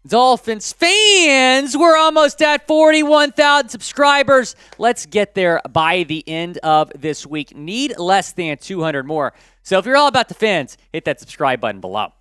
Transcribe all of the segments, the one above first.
Dolphins fans, we're almost at 41,000 subscribers. Let's get there by the end of this week. Need less than 200 more. So if you're all about the Fins, hit that subscribe button below.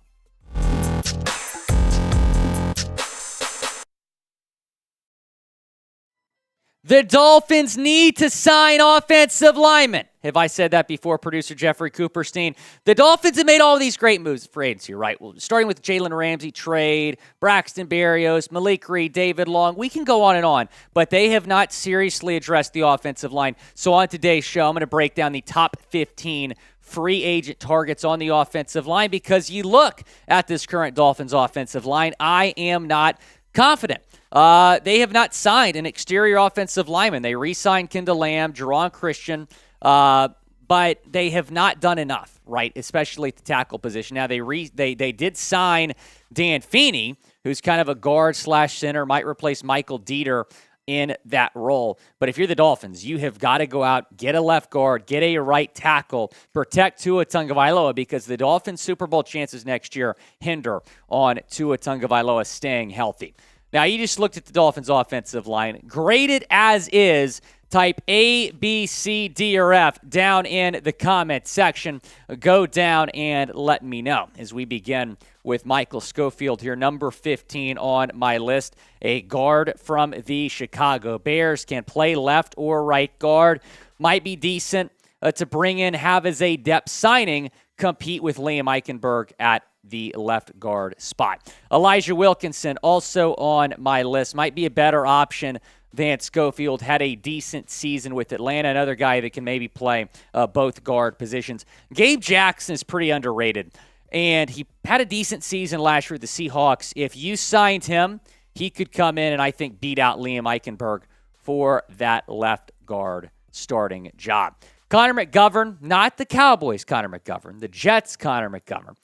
The Dolphins need to sign offensive linemen. Have I said that before, producer Jeffrey Cooperstein? The Dolphins have made all of these great moves for agency, right? Well, starting with Jalen Ramsey trade, Braxton Berrios, Malik Reed, David Long. We can go on, but they have not seriously addressed the offensive line. So on today's show, I'm going to break down the top 15 free agent targets on the offensive line because you look at this current Dolphins offensive line, I am not confident. They have not signed an exterior offensive lineman. They re-signed Kendall Lamb, Jerron Christian, but they have not done enough, right? Especially at the tackle position. Now they did sign Dan Feeney, who's kind of a guard / center, might replace Michael Dieter in that role. But if you're the Dolphins, you have got to go out, get a left guard, get a right tackle, protect Tua Tagovailoa because the Dolphins' Super Bowl chances next year hinder on Tua Tagovailoa staying healthy. Now, you just looked at the Dolphins' offensive line. Graded as is, type A, B, C, D, or F down in the comment section. Go down and let me know as we begin with Michael Schofield here, number 15 on my list. A guard from the Chicago Bears, can play left or right guard. Might be decent to bring in, have as a depth signing, compete with Liam Eichenberg at the left guard spot. Elijah Wilkinson also on my list. Might be a better option than Schofield. Had a decent season with Atlanta. Another guy that can maybe play both guard positions. Gabe Jackson is pretty underrated, and he had a decent season last year with the Seahawks. If you signed him, he could come in and I think beat out Liam Eichenberg for that left guard starting job. Connor McGovern, not the Cowboys Connor McGovern, the Jets Connor McGovern,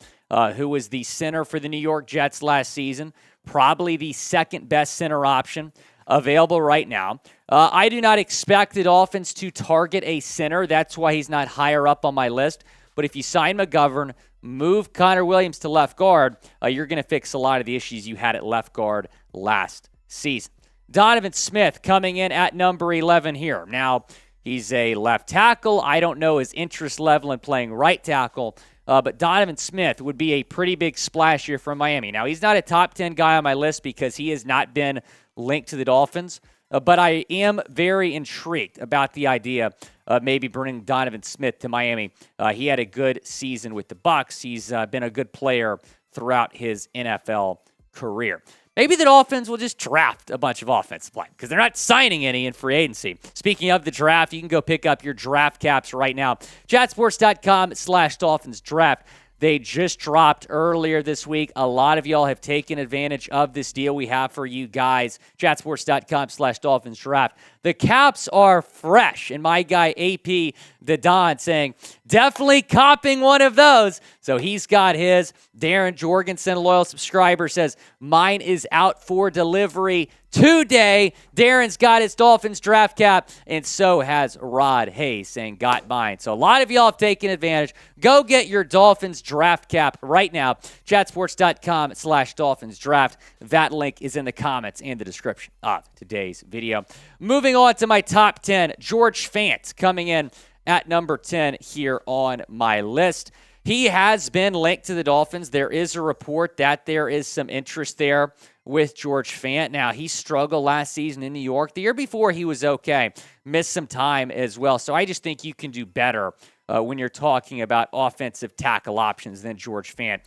who was the center for the New York Jets last season, probably the second best center option available right now. I do not expect the Dolphins to target a center. That's why he's not higher up on my list. But if you sign McGovern, move Connor Williams to left guard, you're going to fix a lot of the issues you had at left guard last season. Donovan Smith coming in at number 11 here. Now, he's a left tackle. I don't know his interest level in playing right tackle, but Donovan Smith would be a pretty big splash here from Miami. Now, he's not a top 10 guy on my list because he has not been linked to the Dolphins, but I am very intrigued about the idea of maybe bringing Donovan Smith to Miami. He had a good season with the Bucs. He's been a good player throughout his NFL career. Maybe the Dolphins will just draft a bunch of offensive line because they're not signing any in free agency. Speaking of the draft, you can go pick up your draft caps right now. Chatsports.com/Dolphins draft. They just dropped earlier this week. A lot of y'all have taken advantage of this deal we have for you guys. Chatsports.com/Dolphins draft. The caps are fresh. And my guy AP the Don saying, definitely copping one of those. So he's got his. Darren Jorgensen, a loyal subscriber, says, mine is out for delivery today. Darren's got his Dolphins draft cap, and so has Rod Hayes saying, got mine. So a lot of y'all have taken advantage. Go get your Dolphins draft cap right now. Chatsports.com/Dolphins draft. That link is in the comments and the description of today's video. Moving on to my top 10, George Fant coming in at number 10 here on my list. He has been linked to the Dolphins. There is a report that there is some interest there with George Fant. Now, he struggled last season in New York. The year before, he was okay. Missed some time as well. So I just think you can do better when you're talking about offensive tackle options than George Fant.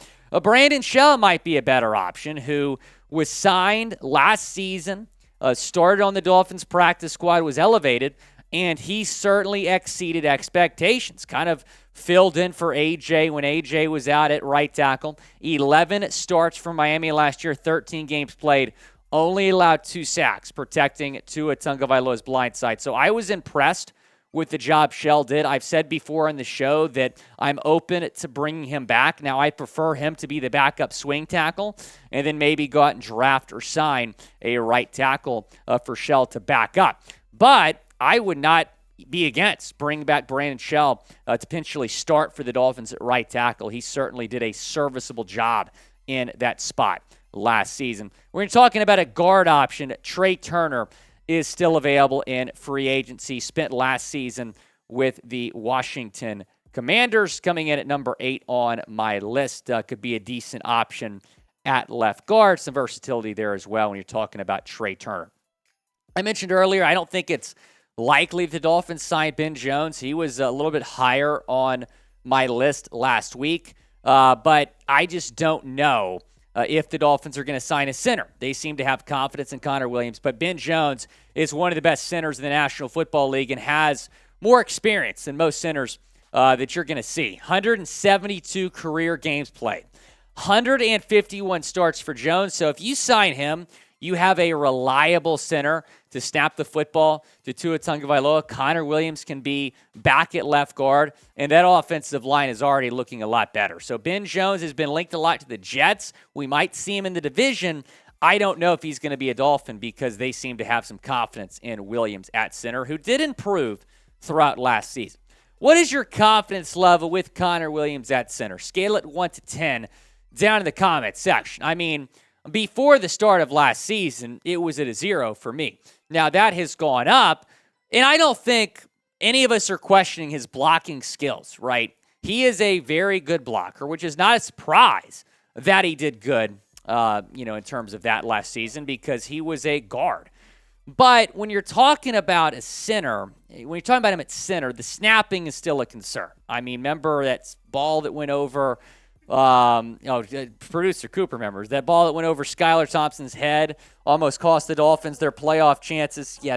Brandon Shell might be a better option, who was signed last season, started on the Dolphins practice squad, was elevated, and he certainly exceeded expectations. Kind of filled in for A.J. when A.J. was out at right tackle. 11 starts for Miami last year, 13 games played, only allowed 2 sacks, protecting Tua Tagovailoa's blind side. So I was impressed with the job Shell did. I've said before on the show that I'm open to bringing him back. Now, I prefer him to be the backup swing tackle and then maybe go out and draft or sign a right tackle for Shell to back up. But I would not be against bringing back Brandon Shell to potentially start for the Dolphins at right tackle. He certainly did a serviceable job in that spot last season. We're talking about a guard option. Trai Turner is still available in free agency. Spent last season with the Washington Commanders, coming in at number 8 on my list. Could be a decent option at left guard. Some versatility there as well when you're talking about Trai Turner. I mentioned earlier, I don't think it's likely the Dolphins sign Ben Jones. He was a little bit higher on my list last week, but I just don't know if the Dolphins are going to sign a center. They seem to have confidence in Connor Williams, but Ben Jones is one of the best centers in the National Football League and has more experience than most centers that you're going to see. 172 career games played, 151 starts for Jones. So if you sign him, you have a reliable center to snap the football to Tua Tagovailoa. Connor Williams can be back at left guard, and that offensive line is already looking a lot better. So Ben Jones has been linked a lot to the Jets. We might see him in the division. I don't know if he's going to be a Dolphin because they seem to have some confidence in Williams at center, who did improve throughout last season. What is your confidence level with Connor Williams at center? Scale it 1 to 10 down in the comment section. I mean, before the start of last season, it was at a 0 for me. Now, that has gone up, and I don't think any of us are questioning his blocking skills, right? He is a very good blocker, which is not a surprise that he did good, in terms of that last season because he was a guard. But when you're talking about a center, when you're talking about him at center, the snapping is still a concern. I mean, remember that ball that went over producer Cooper remembers that ball that went over Skylar Thompson's head, almost cost the Dolphins their playoff chances. Yeah,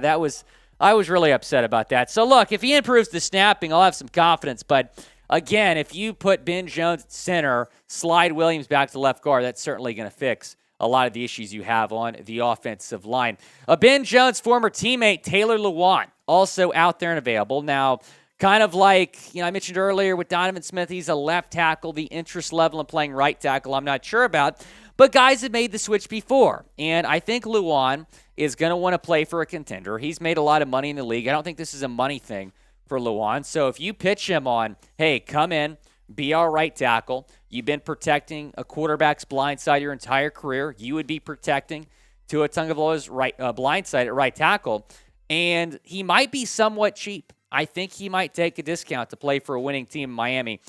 I was really upset about that. So look, if he improves the snapping, I'll have some confidence. But again, if you put Ben Jones at center, slide Williams back to left guard, that's certainly going to fix a lot of the issues you have on the offensive line. Ben Jones' former teammate Taylor Lewan also out there and available. Now, kind of like, I mentioned earlier with Donovan Smith, he's a left tackle. The interest level in playing right tackle, I'm not sure about. But guys have made the switch before. And I think Lewan is going to want to play for a contender. He's made a lot of money in the league. I don't think this is a money thing for Lewan. So if you pitch him on, hey, come in, be our right tackle. You've been protecting a quarterback's blind side your entire career. You would be protecting Tua Tagovailoa's blind side at right tackle. And he might be somewhat cheap. I think he might take a discount to play for a winning team in Miami.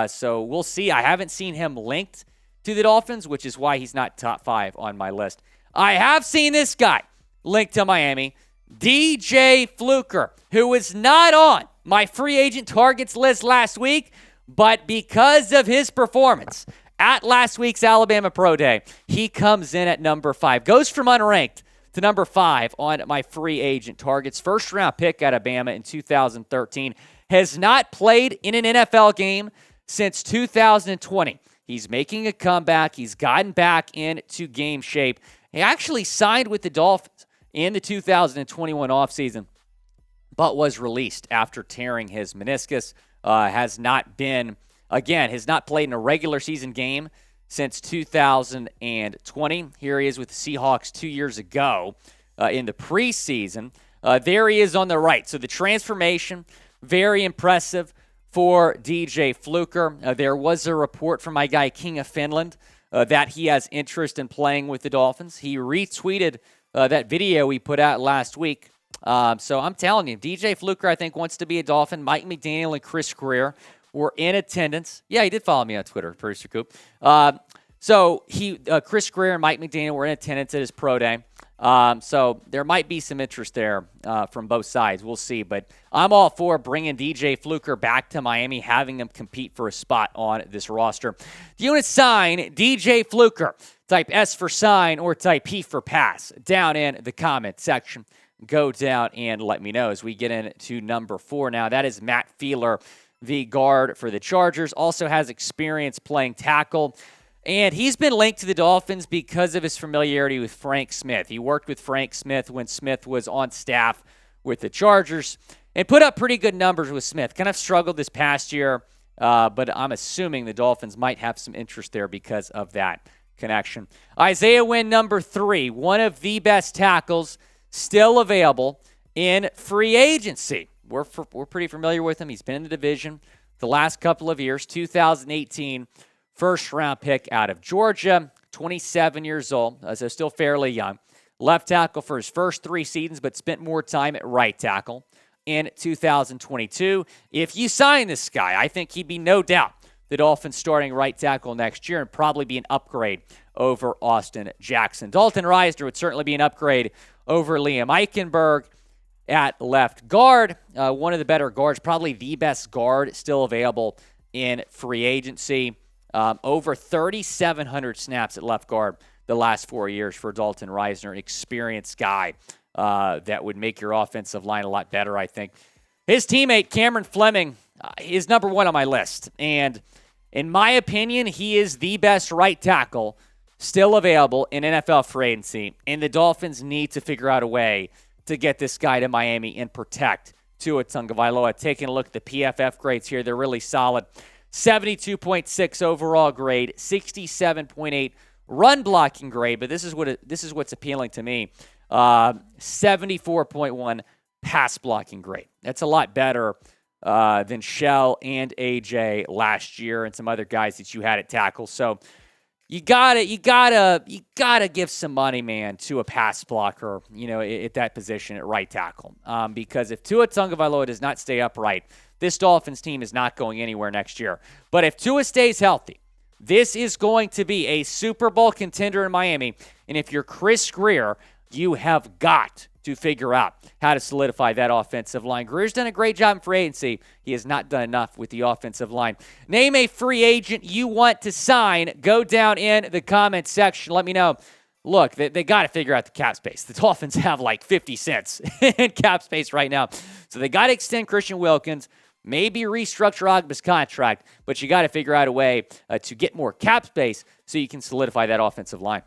So we'll see. I haven't seen him linked to the Dolphins, which is why he's not top 5 on my list. I have seen this guy linked to Miami, DJ Fluker, who was not on my free agent targets list last week, but because of his performance at last week's Alabama Pro Day, he comes in at number 5. Goes from unranked to number 5 on my free agent targets. First-round pick out of Bama in 2013. Has not played in an NFL game since 2020. He's making a comeback. He's gotten back into game shape. He actually signed with the Dolphins in the 2021 offseason, but was released after tearing his meniscus. Has not played in a regular season game since 2020. Here he is with the Seahawks 2 years ago in the preseason. There he is on the right. So the transformation, very impressive for DJ Fluker. There was a report from my guy King of Finland that he has interest in playing with the Dolphins. He retweeted that video we put out last week. So I'm telling you, DJ Fluker, I think, wants to be a Dolphin. Mike McDaniel and Chris Greer were in attendance. Yeah, he did follow me on Twitter, Producer Coop. Chris Greer and Mike McDaniel were in attendance at his pro day. So there might be some interest there from both sides. We'll see. But I'm all for bringing DJ Fluker back to Miami, having him compete for a spot on this roster. Do you want to sign DJ Fluker? Type S for sign or type P for pass down in the comment section. Go down and let me know as we get into number 4 now. That is Matt Feiler, the guard for the Chargers. Also has experience playing tackle. And he's been linked to the Dolphins because of his familiarity with Frank Smith. He worked with Frank Smith when Smith was on staff with the Chargers and put up pretty good numbers with Smith. Kind of struggled this past year, but I'm assuming the Dolphins might have some interest there because of that connection. Isaiah Wynn, number 3, one of the best tackles still available in free agency. We're pretty familiar with him. He's been in the division the last couple of years. 2018 first-round pick out of Georgia. 27 years old, so still fairly young. Left tackle for his first 3 seasons, but spent more time at right tackle in 2022. If you sign this guy, I think he'd be no doubt the Dolphins starting right tackle next year and probably be an upgrade over Austin Jackson. Dalton Risner would certainly be an upgrade over Liam Eichenberg at left guard. One of the better guards, probably the best guard still available in free agency. Over 3,700 snaps at left guard the last 4 years for Dalton Risner, an experienced guy that would make your offensive line a lot better, I think. His teammate, Cameron Fleming, is number 1 on my list. And in my opinion, he is the best right tackle still available in NFL free agency. And the Dolphins need to figure out a way to get this guy to Miami and protect Tua Tagovailoa. Taking a look at the PFF grades here, they're really solid. 72.6 overall grade, 67.8 run blocking grade, but this is what's appealing to me. 74.1 pass blocking grade. That's a lot better than Shell and AJ last year and some other guys that you had at tackle. So you gotta give some money, man, to a pass blocker, at that position at right tackle. Because if Tua Tagovailoa does not stay upright, this Dolphins team is not going anywhere next year. But if Tua stays healthy, this is going to be a Super Bowl contender in Miami. And if you're Chris Grier, you have got to figure out how to solidify that offensive line. Grier's done a great job in free agency. He has not done enough with the offensive line. Name a free agent you want to sign. Go down in the comments section. Let me know. Look, they got to figure out the cap space. The Dolphins have like 50 cents in cap space right now. So they got to extend Christian Wilkins, maybe restructure Ogba's contract, but you got to figure out a way to get more cap space so you can solidify that offensive line.